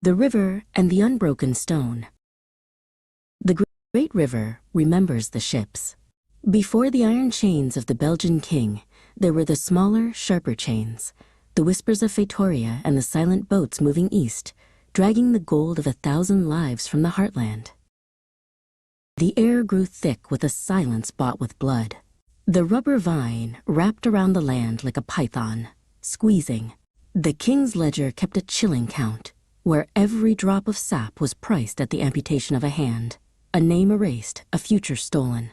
The River and the Unbroken Stone. The Great River remembers the ships. Before the iron chains of the Belgian king, there were the smaller, sharper chains, the whispers of Pretoria and the silent boats moving east, dragging the gold of 1,000 lives from the heartland. The air grew thick with a silence bought with blood. The rubber vine wrapped around the land like a python, squeezing. The king's ledger kept a chilling count, where every drop of sap was priced at the amputation of a hand, a name erased, a future stolen.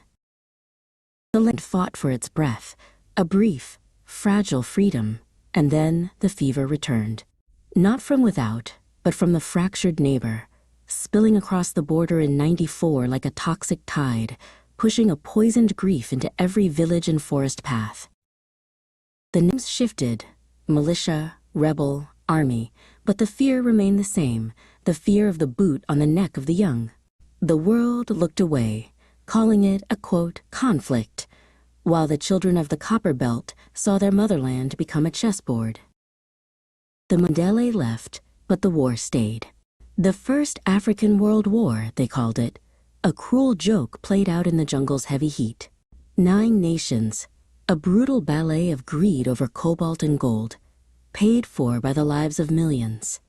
The land fought for its breath, a brief, fragile freedom, and then the fever returned. Not from without, but from the fractured neighbor, spilling across the border in '94 like a toxic tide, pushing a poisoned grief into every village and forest path. The names shifted, militia, rebel, army, but the fear remained the same, the fear of the boot on the neck of the young. The world looked away, calling it a, quote, conflict, while the children of the Copper Belt saw their motherland become a chessboard. The Mandela left, but the war stayed. The First African World War, they called it, a cruel joke played out in the jungle's heavy heat. 9 nations, a brutal ballet of greed over cobalt and gold, paid for by the lives of millions.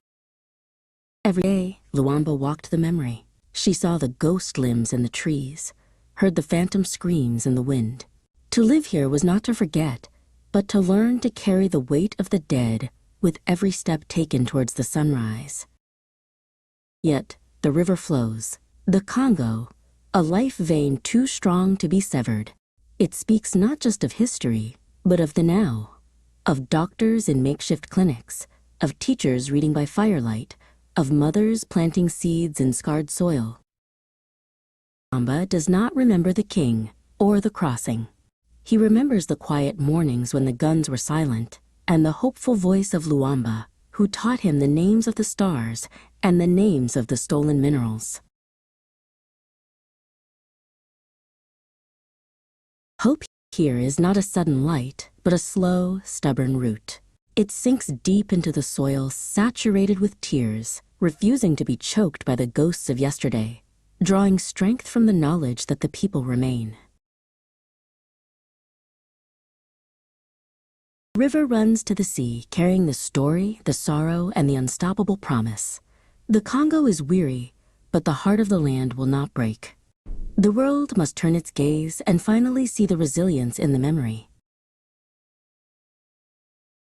Every day, Luamba walked the memory. She saw the ghost limbs in the trees, heard the phantom screams in the wind. To live here was not to forget, but to learn to carry the weight of the dead with every step taken towards the sunrise. Yet, the river flows. The Congo, a life vein too strong to be severed. It speaks not just of history, but of the now, of doctors in makeshift clinics, of teachers reading by firelight, of mothers planting seeds in scarred soil. Luamba does not remember the king or the crossing. He remembers the quiet mornings when the guns were silent, and the hopeful voice of Luamba, who taught him the names of the stars and the names of the stolen minerals. Hope here is not a sudden light, but a slow, stubborn root. It sinks deep into the soil, saturated with tears, refusing to be choked by the ghosts of yesterday, drawing strength from the knowledge that the people remain. The river runs to the sea, carrying the story, the sorrow, and the unstoppable promise. The Congo is weary, but the heart of the land will not break. The world must turn its gaze and finally see the resilience in the memory.